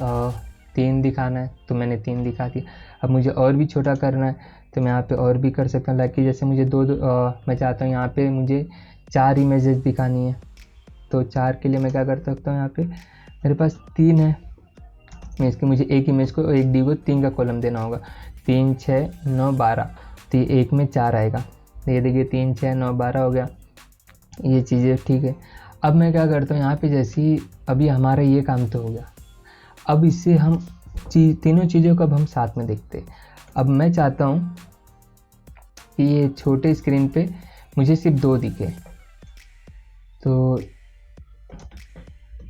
3 दिखाना है तो मैंने 3 दिखा दिया। अब मुझे और भी छोटा करना है तो मैं यहाँ पे और भी कर सकता हूँ, लाइक कि जैसे मुझे मैं चाहता हूँ यहाँ पे मुझे 4 इमेजेस दिखानी है, तो 4 के लिए मैं क्या कर सकता हूँ, यहाँ पे मेरे पास 3 है, मैं इसके मुझे एक इमेज को एक डी को 3 का कॉलम देना होगा, 3 6 9 12, तो ये एक में 4 आएगा। ये देखिए 3 6 9 12 हो गया, ये चीज़ें ठीक है। अब मैं क्या करता हूँ, यहाँ पे जैसे ही अभी हमारा ये काम तो हो गया, अब इससे हम तीनों चीज़ों को अब हम साथ में देखते हैं। अब मैं चाहता हूँ कि ये छोटे स्क्रीन पे मुझे सिर्फ 2 दिखे, तो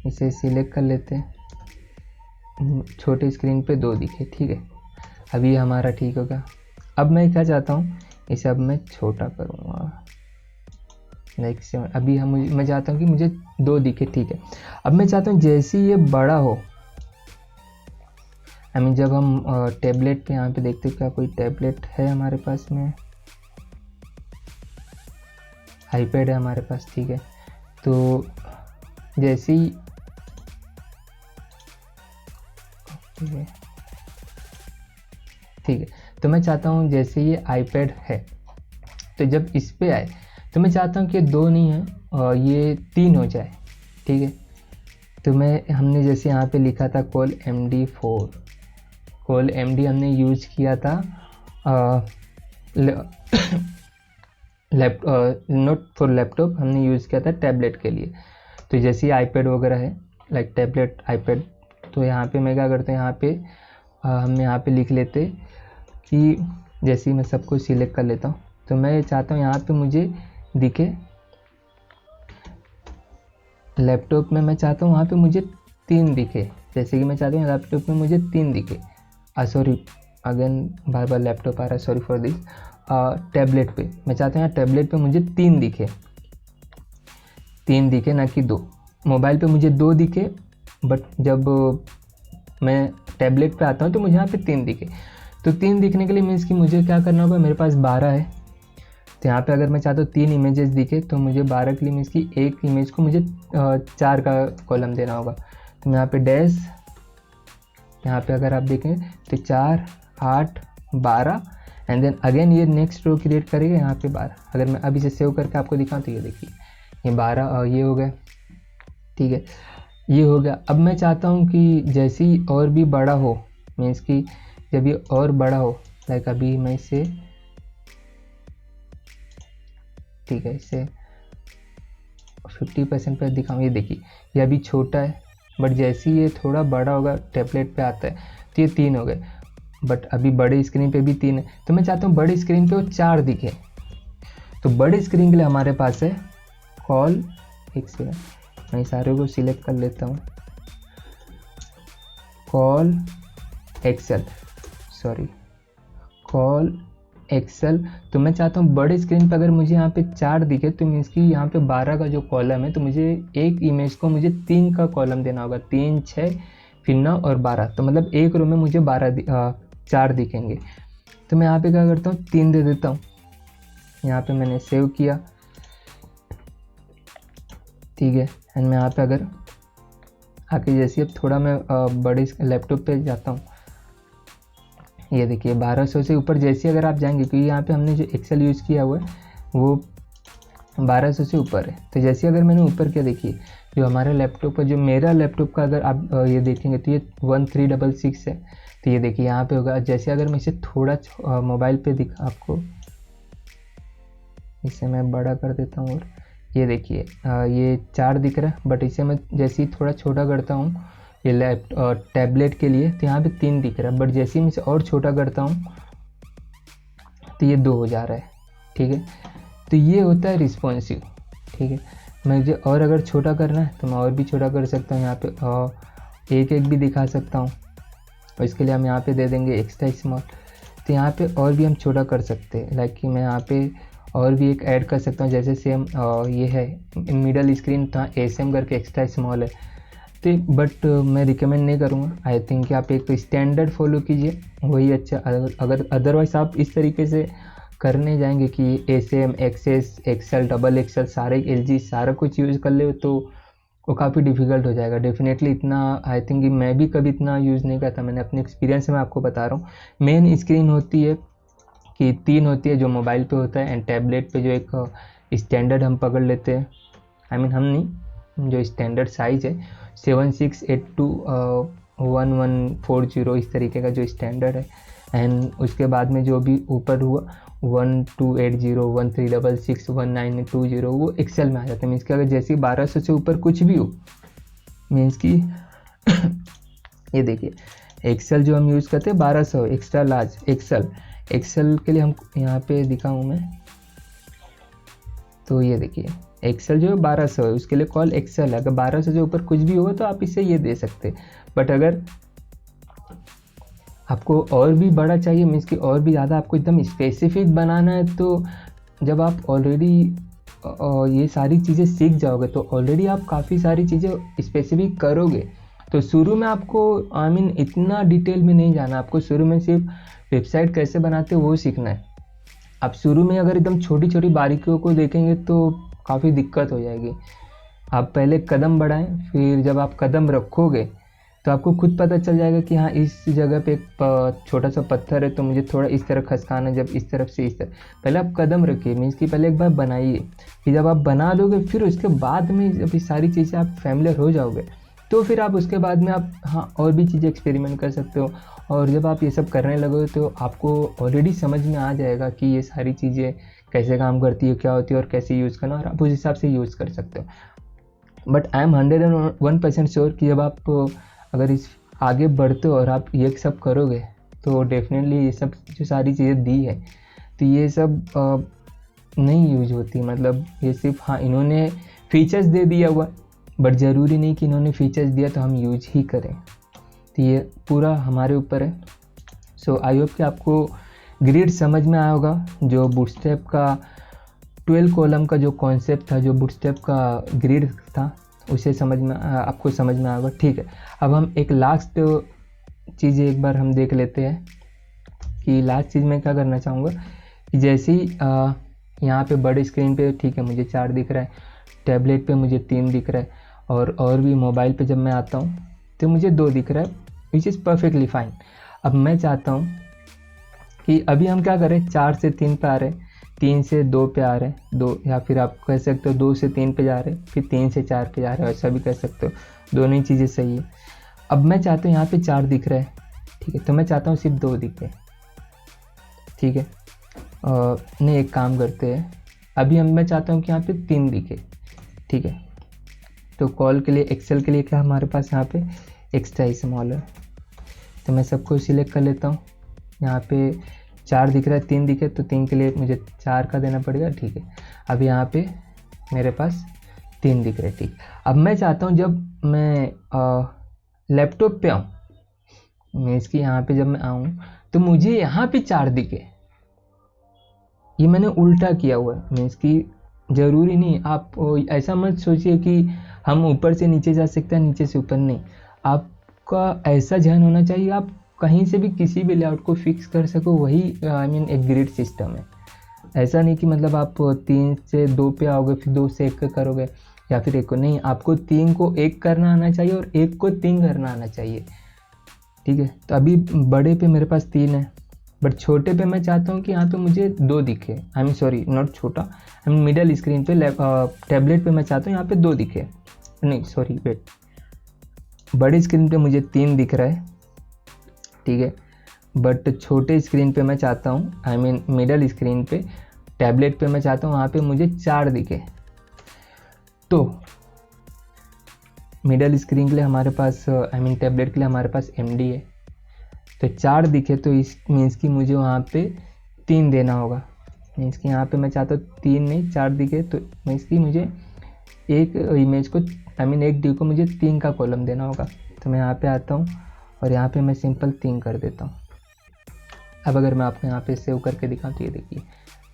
इसे सिलेक्ट कर लेते हैं, छोटे स्क्रीन पे 2 दिखे, ठीक है। अभी हमारा ठीक होगा। अब मैं क्या चाहता हूँ, इसे अब मैं छोटा करूँगा लाइक 7, अभी मैं चाहता हूँ कि मुझे 2 दिखे, ठीक है। अब मैं चाहता हूँ जैसे ये बड़ा हो, आई मीन जब हम टैबलेट पे यहाँ पे देखते हैं, क्या कोई टैबलेट है हमारे पास में, आईपैड है हमारे पास, ठीक है। तो जैसे ही ठीक है, तो मैं चाहता हूँ जैसे ये आईपैड है तो जब इस पे आए तो मैं चाहता हूँ कि 2 नहीं है और ये 3 हो जाए, ठीक है। तो हमने जैसे यहाँ पे लिखा था कॉल MD4, कॉल MD हमने यूज किया था नोट फॉर लैपटॉप, हमने यूज़ किया था टैबलेट के लिए। तो जैसे ही आईपैड वगैरह है लाइक टैबलेट आईपैड, तो यहाँ पे मैं क्या करता हूँ, यहाँ पे हमने यहाँ पे लिख लेते कि जैसे ही मैं सबको सिलेक्ट कर लेता हूँ, तो मैं चाहता हूँ यहाँ पे मुझे दिखे लैपटॉप में, मैं चाहता हूँ वहाँ पे मुझे 3 दिखे, जैसे कि मैं चाहता हूँ लैपटॉप में मुझे 3 दिखे, सॉरी अगेन बार बार लैपटॉप आ रहा है, सॉरी फॉर दिस। टैबलेट पे मैं चाहता हूँ यहाँ टैबलेट पे मुझे 3 दिखे, 3 दिखे ना कि 2। मोबाइल पे मुझे 2 दिखे, बट जब मैं टैबलेट पे आता हूँ तो मुझे यहाँ पे 3 दिखे। तो 3 दिखने के लिए मीन्स कि मुझे क्या करना होगा, मेरे पास 12 है, तो यहाँ पे अगर मैं चाहता हूँ 3 इमेजेस दिखे तो मुझे 12 के लिए मीन्स कि एक इमेज को मुझे 4 का कॉलम देना होगा। तो मैं यहाँ पे डैश, यहाँ पे अगर आप देखें तो 4 8 12 एंड देन अगेन ये नेक्स्ट रो क्रिएट करेगा यहाँ पे 12। अगर मैं अब इसे सेव करके आपको दिखाऊँ तो ये देखिए ये 12 और ये हो गया, ठीक है, ये हो गया। अब मैं चाहता हूँ कि जैसे ही और भी बड़ा हो, मीन्स कि जब ये और बड़ा हो, लाइक अभी मैं इसे, ठीक है, इसे 50% पर दिखाऊँ, ये देखिए ये अभी छोटा है, बट जैसे ही ये थोड़ा बड़ा होगा टैबलेट पे आता है तो ये 3 हो गए, बट अभी बड़े स्क्रीन पे भी 3 है। तो मैं चाहता हूँ बड़े स्क्रीन पे वो 4 दिखे। तो बड़े स्क्रीन के लिए हमारे पास है कॉल, एक सेकंड मैं सारे को सिलेक्ट कर लेता हूँ, col XL, sorry col XL. तो मैं चाहता हूँ बड़े स्क्रीन पर अगर मुझे यहाँ पे 4 दिखे तो मीन्स कि यहाँ पे 12 का जो कॉलम है, तो मुझे एक इमेज को मुझे 3 का कॉलम देना होगा, 3 6 फिर 9 और 12, तो मतलब एक रो में मुझे 4 दिखेंगे। तो मैं यहाँ पे क्या करता हूँ, 3 दे देता हूँ, यहाँ पे मैंने सेव किया, ठीक है। एंड मैं यहाँ पे अगर आके जैसे अब थोड़ा मैं बड़े लैपटॉप पे जाता हूँ, ये देखिए 1200 से ऊपर जैसे अगर आप जाएंगे, क्योंकि यहाँ पे हमने जो एक्सेल यूज़ किया हुआ है वो 1200 से ऊपर है। तो जैसे अगर मैंने ऊपर क्या देखिए, जो हमारा लैपटॉप का, जो मेरा लैपटॉप का अगर आप ये देखेंगे तो ये 1366 है। तो ये देखिए यहाँ पे होगा, जैसे अगर मैं इसे थोड़ा मोबाइल पे दिखा आपको, इसे मैं बड़ा कर देता हूँ, और ये देखिए ये 4 दिख रहा है, बट इसे मैं जैसे ही थोड़ा छोटा करता हूँ ये टैबलेट के लिए, तो यहाँ पे 3 दिख रहा है, बट जैसे ही मैं इसे और छोटा करता हूँ तो ये 2 हो जा रहा है। ठीक है, तो ये होता है रिस्पॉन्सिव। ठीक है, मुझे और अगर छोटा करना है तो मैं और भी छोटा कर सकता हूँ, यहाँ पे एक एक भी दिखा सकता हूँ, और इसके लिए हम यहाँ पे दे देंगे एक्स्ट्रा स्मॉल। तो यहाँ पे और भी हम छोटा कर सकते हैं, लाइक कि मैं यहाँ पे और भी एक ऐड कर सकता हूँ, जैसे सेम ये है मिडल स्क्रीन था एसएम करके एक्स्ट्रा स्मॉल है। तो बट मैं रिकमेंड नहीं करूँगा, आई थिंक कि आप एक स्टैंडर्ड फॉलो कीजिए, वही अच्छा। अगर अदरवाइज आप इस तरीके से करने जाएंगे कि SM XS XL double XL सारे एलजी सारा कुछ यूज़ कर ले, तो वो काफ़ी डिफ़िकल्ट हो जाएगा डेफिनेटली। इतना आई थिंक कि मैं भी कभी इतना यूज़ नहीं करता, मैंने अपने एक्सपीरियंस से मैं आपको बता रहा हूँ। मेन स्क्रीन होती है कि 3 होती है जो मोबाइल पे होता है, एंड टैबलेट पे जो एक स्टैंडर्ड हम पकड़ लेते हैं, आई मीन हम नहीं, जो स्टैंडर्ड साइज़ है 76821140 इस तरीके का जो स्टैंडर्ड है। एंड उसके बाद में जो भी ऊपर हुआ 128013661920 वो एक्सेल में आ जाता है। मीन्स कि अगर जैसे 1200 से ऊपर कुछ भी हो, मीन्स कि ये देखिए एक्सेल जो हम यूज़ करते हैं 1200 एक्स्ट्रा लार्ज एक्सेल के लिए हम यहाँ पे दिखाऊँ मैं, तो ये देखिए एक्सेल जो है 1200 है, उसके लिए कॉल एक्सेल है। अगर 1200 से ऊपर कुछ भी होगा तो आप इसे ये दे सकते हैं। बट अगर आपको और भी बड़ा चाहिए, मीन्स कि और भी ज़्यादा आपको एकदम स्पेसिफिक बनाना है, तो जब आप ऑलरेडी ये सारी चीज़ें सीख जाओगे तो ऑलरेडी आप काफ़ी सारी चीज़ें स्पेसिफिक करोगे। तो शुरू में आपको आई मीन इतना डिटेल में नहीं जाना, आपको शुरू में सिर्फ वेबसाइट कैसे बनाते हो वो सीखना है। आप शुरू में अगर एकदम छोटी छोटी बारीकियों को देखेंगे तो काफ़ी दिक्कत हो जाएगी। आप पहले कदम बढ़ाएं, फिर जब आप कदम रखोगे तो आपको खुद पता चल जाएगा कि हाँ इस जगह पे एक छोटा सा पत्थर है तो मुझे थोड़ा इस तरह खसकाना है, जब इस तरफ से इस तरफ। पहले आप कदम रखिए, मीन्स कि पहले एक बार बनाइए, फिर जब आप बना दोगे फिर उसके बाद में जब ये सारी चीज़ें आप फैमिलियर हो जाओगे तो फिर आप उसके बाद में आप हाँ और भी चीज़ें एक्सपेरिमेंट कर सकते हो। और जब आप ये सब करने लगोगे तो आपको ऑलरेडी समझ में आ जाएगा कि ये सारी चीज़ें कैसे काम करती है, क्या होती है और कैसे यूज़ करना, और आप उस हिसाब से यूज़ कर सकते हो। बट आई एम 101% श्योर कि जब आप अगर इस आगे बढ़ते हो और आप ये सब करोगे तो डेफिनेटली ये सब जो सारी चीज़ें दी है तो ये सब नहीं यूज होती। मतलब ये सिर्फ हाँ इन्होंने फीचर्स दे दिया हुआ, बट ज़रूरी नहीं कि इन्होंने फीचर्स दिया तो हम यूज ही करें। तो ये पूरा हमारे ऊपर है। सो आई होप कि आपको ग्रिड समझ में आया होगा। जो बूटस्ट्रैप का 12 कॉलम का जो कॉन्सेप्ट था, जो बूटस्ट्रैप का ग्रिड था, उसे समझ में आपको समझ में आया होगा। ठीक है, अब हम एक लास्ट चीज़ एक बार हम देख लेते हैं कि लास्ट चीज़ मैं क्या करना चाहूँगा कि जैसे ही यहाँ पे बड़े स्क्रीन पे ठीक है मुझे 4 दिख रहा है, टैबलेट पे मुझे 3 दिख रहा है, और भी मोबाइल पे जब मैं आता हूँ तो मुझे 2 दिख रहा है, विच इज़ परफेक्टली फाइन। अब मैं चाहता हूँ कि अभी हम क्या करें, 4 से 3 पे आ रहे हैं, 3 से 2 पे आ रहे हैं, 2 या फिर आप कह सकते हो 2 से 3 पे जा रहे हैं, फिर 3 से 4 पे जा रहे हैं, ऐसा भी कह सकते हो, दोनों ही चीज़ें सही है। अब मैं चाहता हूँ यहाँ पे 4 दिख रहा है, ठीक है, तो मैं चाहता हूँ सिर्फ 2 दिखे। ठीक है, नहीं एक काम करते हैं, अभी मैं चाहता हूँ कि यहाँ पे 3 दिखे। ठीक है, तो कॉल के लिए एक्सेल के लिए क्या हमारे पास यहाँ पे एक्स्ट्रा स्मॉल है, तो मैं सबको सिलेक्ट कर लेता हूँ। यहाँ पे 4 दिख रहा है, 3 दिखे तो 3 के लिए मुझे 4 का देना पड़ेगा। ठीक है, अब यहाँ पे मेरे पास 3 दिख रहे। ठीक, अब मैं चाहता हूँ जब मैं लैपटॉप पे आऊँ, मीन्स कि यहाँ पे जब मैं आऊँ तो मुझे यहाँ पे 4 दिखे। ये मैंने उल्टा किया हुआ है, मीन्स कि ज़रूरी नहीं, आप ऐसा मत सोचिए कि हम ऊपर से नीचे जा सकते हैं, नीचे से ऊपर नहीं। आपका ऐसा ध्यान होना चाहिए आप कहीं से भी किसी भी लेआउट को फिक्स कर सको, वही आई मीन एक ग्रिड सिस्टम है। ऐसा नहीं कि मतलब आप 3 से 2 पे आओगे फिर 2 से 1 करोगे, या फिर एक को नहीं, आपको 3 को 1 करना आना चाहिए और 1 को 3 करना आना चाहिए, ठीक है। तो अभी बड़े पे मेरे पास 3 है, बट छोटे पे मैं चाहता हूँ कि यहाँ पे मुझे 2 दिखे। आई मीन सॉरी, नॉट छोटा, आई मीन मिडल स्क्रीन पे टैबलेट पे मैं चाहता हूँ यहाँ पे 2 दिखे, नहीं सॉरी वेट, बड़ी स्क्रीन पे मुझे 3 दिख रहा है, ठीक है, बट छोटे स्क्रीन पे मैं चाहता हूँ, आई मीन मिडल स्क्रीन पे टैबलेट पे मैं चाहता हूँ वहाँ पे मुझे 4 दिखे। तो मिडल स्क्रीन के लिए हमारे पास, आई मीन टैबलेट के लिए हमारे पास MD है, तो 4 दिखे, तो इस मीन्स कि मुझे वहाँ पे 3 देना होगा। मीन्स कि यहाँ पे मैं चाहता हूँ 3 नहीं 4 दिखे, तो मीन्स कि मुझे एक इमेज को, आई मीन एक डी को मुझे 3 का कॉलम देना होगा। तो मैं यहाँ पे आता हूँ और यहाँ पे मैं सिंपल 3 कर देता हूँ। अब अगर मैं आपको यहाँ पे सेव करके दिखाऊँ तो ये देखिए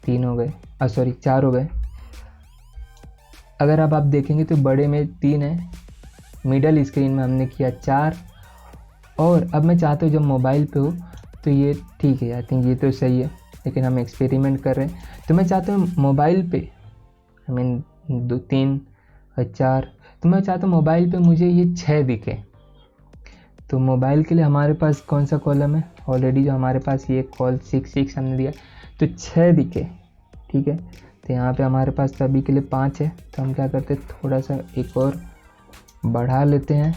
3 हो गए, सॉरी 4 हो गए। अगर अब आप देखेंगे तो बड़े में 3 है, मिडल स्क्रीन में हमने किया 4, और अब मैं चाहता हूँ जब मोबाइल पे हो तो ये ठीक है, आई थिंक ये तो सही है, लेकिन हम एक्सपेरिमेंट कर रहे हैं, तो मैं चाहता हूँ मोबाइल पे, आई मीन 2 3 और 4, तो मैं चाहता हूँ मोबाइल पे मुझे ये 6 दिखे। तो मोबाइल के लिए हमारे पास कौन सा कॉलम है, ऑलरेडी जो हमारे पास ये कॉल 6 हमने दिया, तो 6 दिखे, ठीक है। तो यहाँ पे हमारे पास तो अभी के लिए 5 है, तो हम क्या करते हैं थोड़ा सा एक और बढ़ा लेते हैं,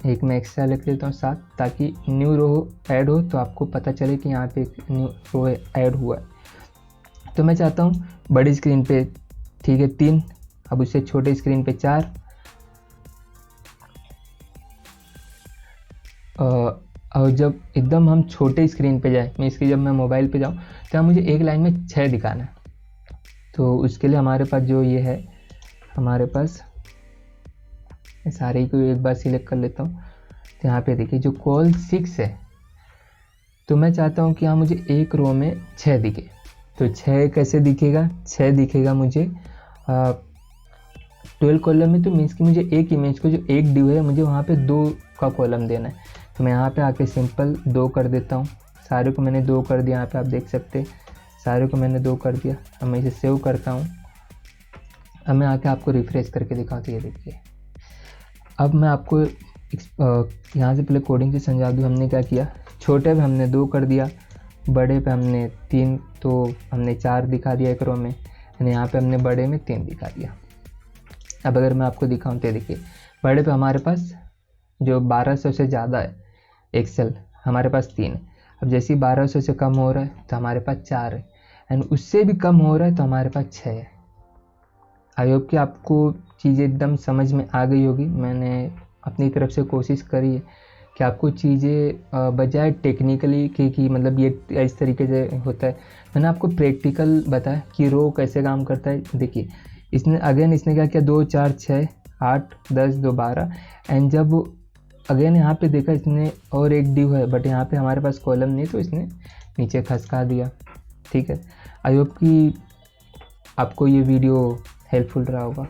एक मैं एक्स्ट्रा लिख लेता हूँ 7, ताकि न्यू रो ऐड हो तो आपको पता चले कि यहाँ पे एक न्यू रो ऐड हुआ है। तो मैं चाहता हूँ बड़ी स्क्रीन पे, ठीक है 3, अब उससे छोटे स्क्रीन पे 4, और जब एकदम हम छोटे स्क्रीन पे जाए, मैं इसकी जब मैं मोबाइल पे जाऊँ तो मुझे एक लाइन में 6 दिखाना है। तो उसके लिए हमारे पास जो ये है, हमारे पास सारे ही को एक बार सिलेक्ट कर लेता हूँ। तो यहाँ पे देखिए जो कॉल 6 है, तो मैं चाहता हूँ कि यहाँ मुझे एक रो में 6 दिखे। तो 6 कैसे दिखेगा, 6 दिखेगा मुझे 12 कॉलम में, तो मीन्स कि मुझे एक इमेज को जो एक ड्यू है मुझे वहाँ पे 2 का कॉलम देना है। तो मैं यहाँ पे आके सिंपल 2 कर देता हूँ, सारे को मैंने 2 कर दिया, यहाँ पे आप देख सकते हैं सारे को मैंने 2 कर दिया। अब मैं इसे सेव करता हूँ, अब मैं आके आपको रिफ्रेश करके दिखाता हूँ, ये देखिए। अब मैं आपको यहाँ से पहले कोडिंग से समझा दूँ, हमने क्या किया, छोटे पे हमने 2 कर दिया, बड़े पे हमने 3, तो हमने 4 दिखा दिया एक रो में, यानी यहाँ पे हमने बड़े में 3 दिखा दिया। अब अगर मैं आपको दिखाऊँ तो देखिए बड़े पे हमारे पास जो 1200 से ज़्यादा है एक्सेल, हमारे पास 3 है। अब जैसे ही 1200 से कम हो रहा है तो हमारे पास 4 है, एंड उससे भी कम हो रहा है तो हमारे पास 6 है। आई होप कि आपको चीज़ें एकदम समझ में आ गई होगी। मैंने अपनी तरफ से कोशिश करी है कि आपको चीज़ें बजाय टेक्निकली कि मतलब ये इस तरीके से होता है, मैंने आपको प्रैक्टिकल बताया कि रो कैसे काम करता है। देखिए इसने क्या किया, 2 4 6 8 10 2 12, एंड जब अगेन यहाँ पे देखा इसने और एक ड्यू है, बट यहाँ पे हमारे पास कॉलम नहीं, तो इसने नीचे खसका दिया, ठीक है। आई होप कि आपको ये वीडियो हेल्पफुल रहा होगा।